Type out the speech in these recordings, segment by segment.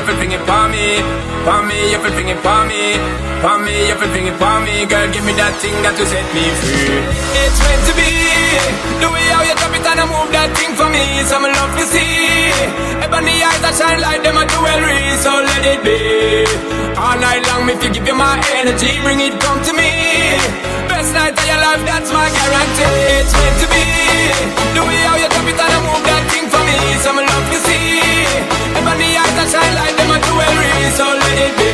everything upon me, everything upon me, everything upon me. Girl, give me that thing that will set me free. It's meant to be, the way how you drop it and I move that thing for me. Some love to see, ebony eyes that shine like them a jewelry. So let it be, all night long me to give you my energy. Bring it, come to me, best night of your life, that's my guarantee. It's meant to be, the way how you drop it and I move that thing for me. Some love to see, ebony eyes that shine like them a jewelry. So let it be,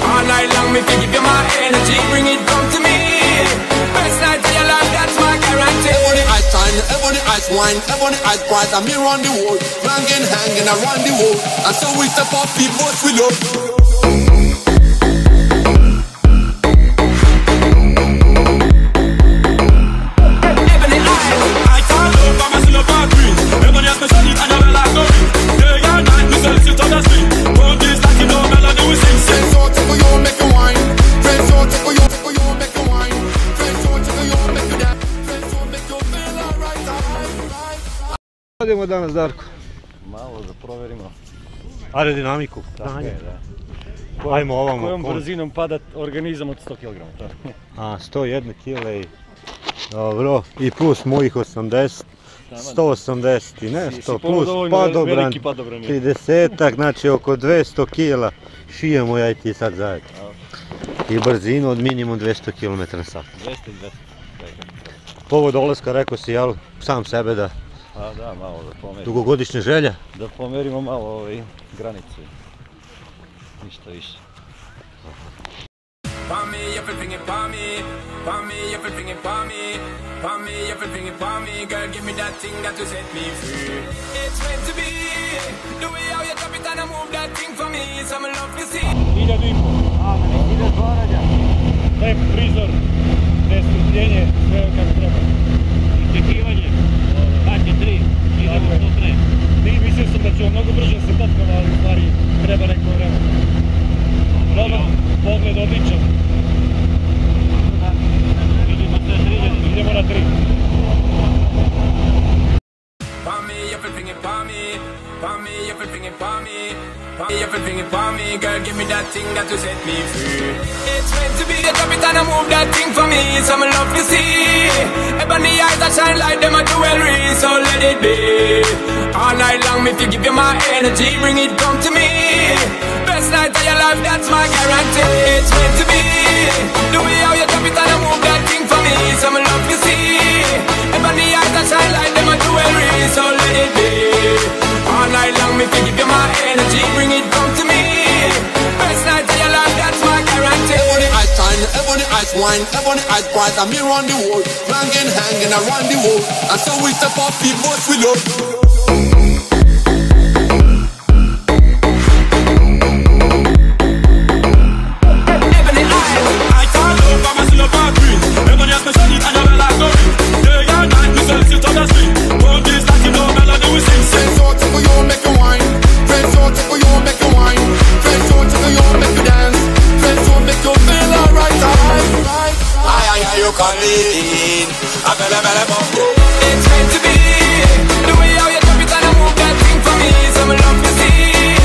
all night long me to give you my energy. Bring it, come to me, best night of your life, that's my guarantee. Ebony eyes shine, ebony eyes wine, ebony eyes bright, I'm here on the world, hanging around the world. And so we step up, people we love. Radimo danas, Darko? Malo da proverimo aerodinamiku. stanje. Ajmo ovamo. Kojom brzinom pada organizam od 100 kg. A, 101 kg i... Dobro, i plus mojih 80, 180 i nešto, plus padobran, 30-ak, znači oko 200 kg šijemo ja i ti sad zajedno. I brzinu od minimum 200 km/h. 200. Povod dolaska, rekao si, jel, sam sebe da... Pa da, malo da pomerimo. Dugogodišnja želja? Da pomerimo malo granice. Ništa više. Upon me, everything upon me, everything upon me, everything upon me. Girl, give me that thing that will set me free. It's meant to be, the way how you drop it and I move that thing for me. Some love to see. 1500. A, na neki ide stvaranja. Lep prizor, nestrpljenje, sve kako treba. Iščekivanje. Znači 3, idemo što treba. Mislio sam da ću mnogo brže se popkama, ali u stvari treba neko vreme. Dobar, pogled odličan. Idemo na 3. Upon me, everything upon me, everything upon me, everything upon me. Girl, give me that thing that will set me free. It's meant to be, drop it and I move that thing for me. Some love to see, ebony eyes that shine like them a jewelry. So let it be, all night long me to give you my energy. Bring it, come to me, best night of your life, that's my guarantee. It's meant to be, the way how you drop it and I move that thing for me. Some love to see, ebony eyes that shine like them a jewelry. So let it be, all night long me to give you my energy. Bring it, come to me, best night of your life, that's my guarantee. Ebony eyes shine, ebony eyes wine, ebony eyes bright, I'm here on the world, hanging around the world. And so we step up, people we love. It's meant to be, the way how you drop it and I move that thing for me. Some love to see,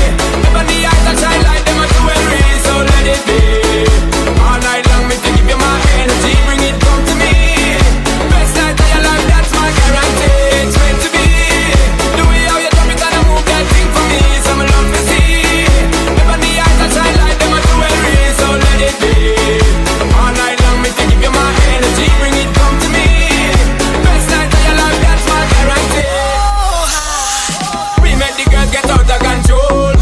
ebony eyes that shine like them a jewelry. So let it be, all night long me to give you my energy. Bring it, come to me, best night of your life, that's my guarantee. It's meant to be, the way how you drop it and I move that thing for me. Some love to see, ebony eyes that shine like them a jewelry. So let it be, all night long me to give you my energy. Bring it, come to me, best night of your life, that's my guarantee. We make the girls get out of control.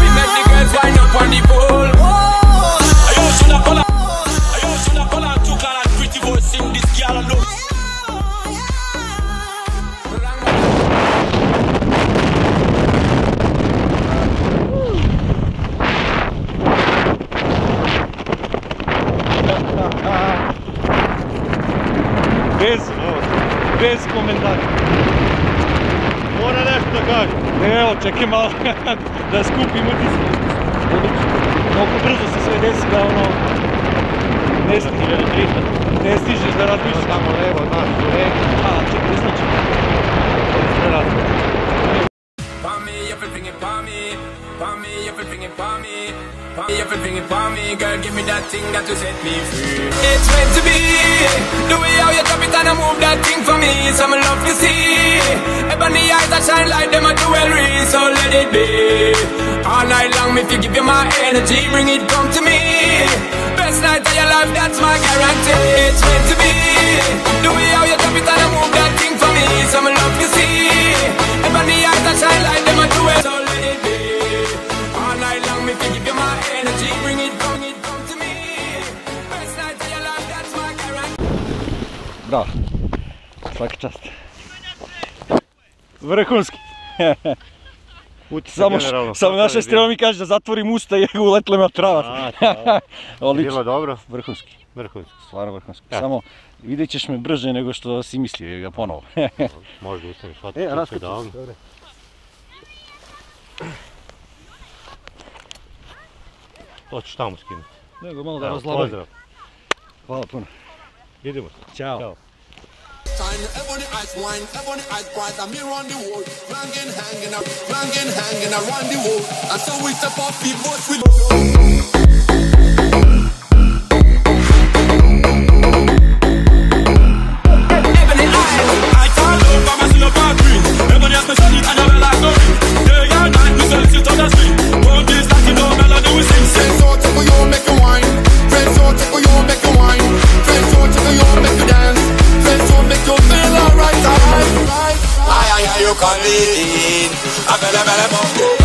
We make the girls wind up on the pole. I should have pulled out two color pretty voice in this girl alone. Bez komentara. Mora nešto da kaže. Evo, čekaj malo da skupim utisak. Mnogo brzo se sve desi da ono... Ne stižeš da razmišljaš. Tamo levo, znaš, A, čekaj, znači. everything upon me, everything upon me, everything upon me. Girl, give me that thing that will set me free. It's meant to be, the way how you drop it and I move that thing for me. Some love to see, ebony eyes that shine like them a jewelry. So let it be, all night long if you give you my energy, bring it come to me. Best night of your life, that's my guarantee. It's meant to be, the way how you drop it and I move that thing for me. Some love to see, ebony eyes that shine like them a jewelry. So let it be, all night long if you give you my energy, bring it come to me. Best night of your life, that's my guarantee. Bravo, svaka čast. Vrhunski. Samo naša strela mi kaže da zatvorim usta i uletle me trava. Bilo dobro? Vrhunski. Vrhunski. Stvarno vrhunski. Samo vidjet ćeš me brže nego što si mislio ga ponovo. Možda ustaniš hvatiti davno. To ćeš tamo skinuti. Nego malo da razlabam. Pozdrav. Hvala puno. Idemo. Ćao. Everybody ice wine, everybody ice quiet, and me run the world. Rangin' hanging around the world. And so we step off the bus with Ebony eyes, I can't look for my silver green. Everybody has my shiny and I'm like going. Day and night, we sell it on the street. One days like you know, melody we sing. Friends don't take you, make you wine. Friends don't take you, make you wine. Friends don't take you, make you dance. Make you feel alright, alright. Aye, you call me in. I feel a